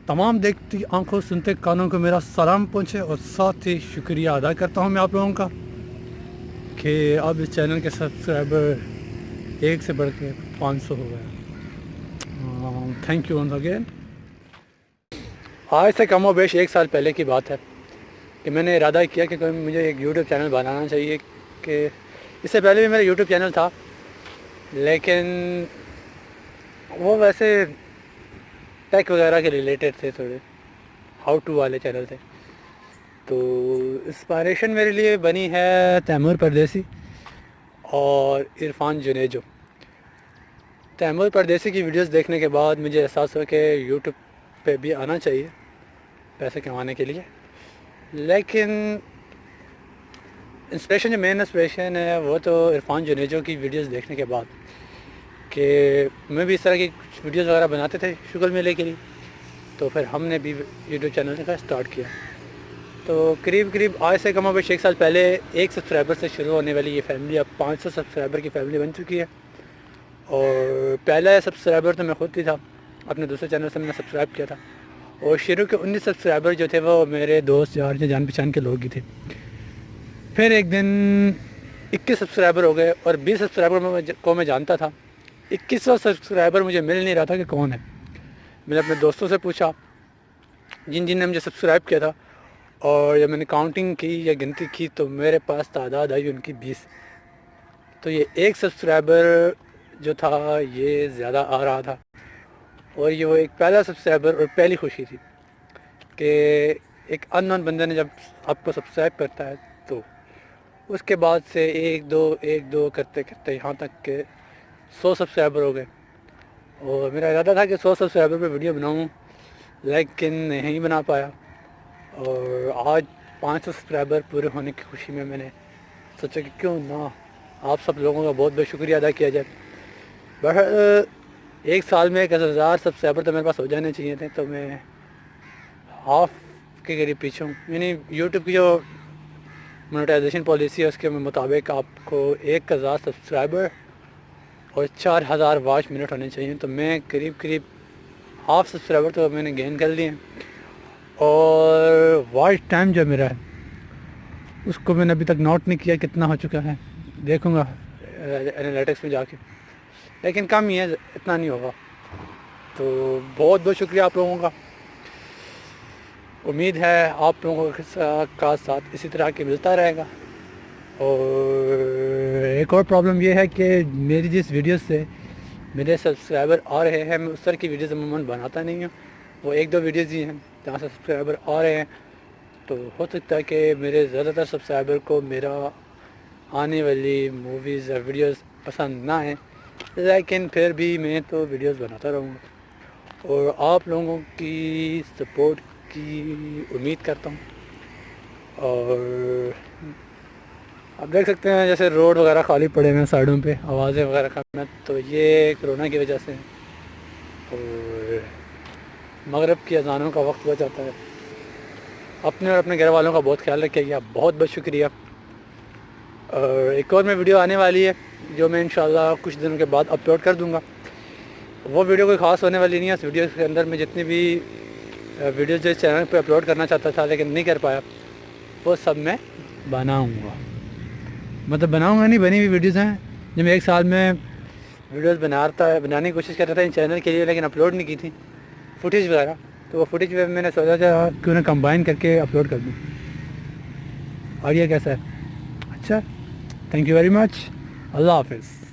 तमाम देखती आंखों सुनते कानों को मेरा सलाम पहुँचे, और साथ ही शुक्रिया अदा करता हूँ मैं आप लोगों का कि अब इस चैनल के सब्सक्राइबर एक से बढ़ के 500 हो गए। Thank you once again. आज से कम बेश 1 साल पहले की बात है कि मैंने इरादा किया कि मुझे एक यूट्यूब चैनल बनाना चाहिए। कि इससे पहले भी मेरा यूट्यूब चैनल था, लेकिन वो वैसे टेक वगैरह के रिलेटेड थे, थोड़े हाउ टू वाले चैनल थे। तो इंस्पायरेशन मेरे लिए बनी है तैमूर परदेसी और इरफान जुनेजो। तैमूर परदेसी की वीडियोस देखने के बाद मुझे एहसास हुआ कि यूट्यूब पे भी आना चाहिए पैसे कमाने के लिए। लेकिन इंस्पिरेशन, जो मेन इंस्पिरेशन है वो तो इरफान जुनेजो की वीडियोस देखने के बाद, कि मैं भी इस तरह की वीडियोस वगैरह बनाते थे शुगर मेले के लिए। तो फिर हमने भी यूट्यूब चैनल का स्टार्ट किया। तो करीब आज से कम बेश 1 साल पहले 1 सब्सक्राइबर से शुरू होने वाली ये फैमिली अब 500 सब्सक्राइबर की फैमिली बन चुकी है। और पहला सब्सक्राइबर तो मैं खुद ही था, अपने दूसरे चैनल से मैंने सब्सक्राइब किया था। और शुरू के 19 सब्सक्राइबर जो थे वो मेरे दोस्त यार या जान पहचान के लोग ही थे। फिर एक दिन 21 सब्सक्राइबर हो गए, और 20 सब्सक्राइबर को मैं जानता था। 21वां सब्सक्राइबर मुझे मिल नहीं रहा था कि कौन है। मैंने अपने दोस्तों से पूछा जिन ने मुझे सब्सक्राइब किया था, और जब मैंने काउंटिंग की या गिनती की तो मेरे पास तादाद आई उनकी 20। तो ये एक सब्सक्राइबर जो था ये ज़्यादा आ रहा था, और ये वो एक पहला सब्सक्राइबर और पहली खुशी थी कि एक अननोन बंदे ने जब आपको सब्सक्राइब करता है। तो उसके बाद से एक दो करते करते यहाँ तक के 100 सब्सक्राइबर हो गए। और मेरा इरादा था कि 100 सब्सक्राइबर पे वीडियो बनाऊँ, लेकिन नहीं बना पाया। और आज 500 सब्सक्राइबर पूरे होने की खुशी में मैंने सोचा कि क्यों ना आप सब लोगों का बहुत बहुत शुक्रिया अदा किया जाए। बट 1 साल में 1000 सब्सक्राइबर तो मेरे पास हो जाने चाहिए थे, तो मैं हाफ के करीब पीछे हूँ। यानी यूट्यूब की जो मोनेटाइजेशन पॉलिसी है उसके मुताबिक आपको 1000 सब्सक्राइबर और 4000 वॉच मिनट होने चाहिए। तो मैं करीब हाफ सब्सक्राइबर तो मैंने गेन कर लिए। और वॉच टाइम जो मेरा है उसको मैंने अभी तक नोट नहीं किया कितना हो चुका है, देखूँगा एनालिटिक्स में जाके, लेकिन कम ही है, इतना नहीं होगा। तो बहुत बहुत शुक्रिया आप लोगों का। उम्मीद है आप लोगों का साथ इसी तरह के मिलता रहेगा। और एक और प्रॉब्लम ये है कि मेरी जिस वीडियो से मेरे सब्सक्राइबर आ रहे हैं, मैं उस तरह की वीडियोज़ अमूमन बनाता नहीं हूँ। वो 1-2 वीडियोज़ ही हैं जहाँ से सब्सक्राइबर आ रहे हैं। तो हो सकता है कि मेरे ज़्यादातर सब्सक्राइबर को मेरा आने वाली मूवीज़ या वीडियोज़ पसंद ना आए, लेकिन फिर भी मैं तो वीडियोज़ बनाता रहूँगा और आप लोगों की सपोर्ट की उम्मीद करता हूँ। और आप देख सकते हैं जैसे रोड वगैरह खाली पड़े हैं साइडों पे, आवाज़ें वगैरह कम हैं, तो ये कोरोना की वजह से है। और मगरिब की अज़ानों का वक्त हो जाता है। अपने और अपने घर वालों का बहुत ख्याल रखिएगा। बहुत बहुत शुक्रिया। और एक और में वीडियो आने वाली है जो मैं इंशाल्लाह कुछ दिनों के बाद अपलोड कर दूँगा। वो वीडियो कोई ख़ास होने वाली नहीं है। इस वीडियो के अंदर मैं जितनी भी वीडियो जो इस चैनल पे अपलोड करना चाहता था लेकिन नहीं कर पाया, वो सब मैं बनाऊँगा। मतलब बनाऊँगा नहीं, बनी हुई वीडियोज़ हैं जो मैं 1 साल में वीडियोज़ बनाने की कोशिश कर रहा था इन चैनल के लिए, लेकिन अपलोड नहीं की थी फुटेज वगैरह। तो वो फुटेज मैंने सोचा था कि उन्हें कंबाइन करके अपलोड कर दूँ। और ये कैसा है? अच्छा, थैंक यू वेरी मच। अल्लाह हाफ़िज़।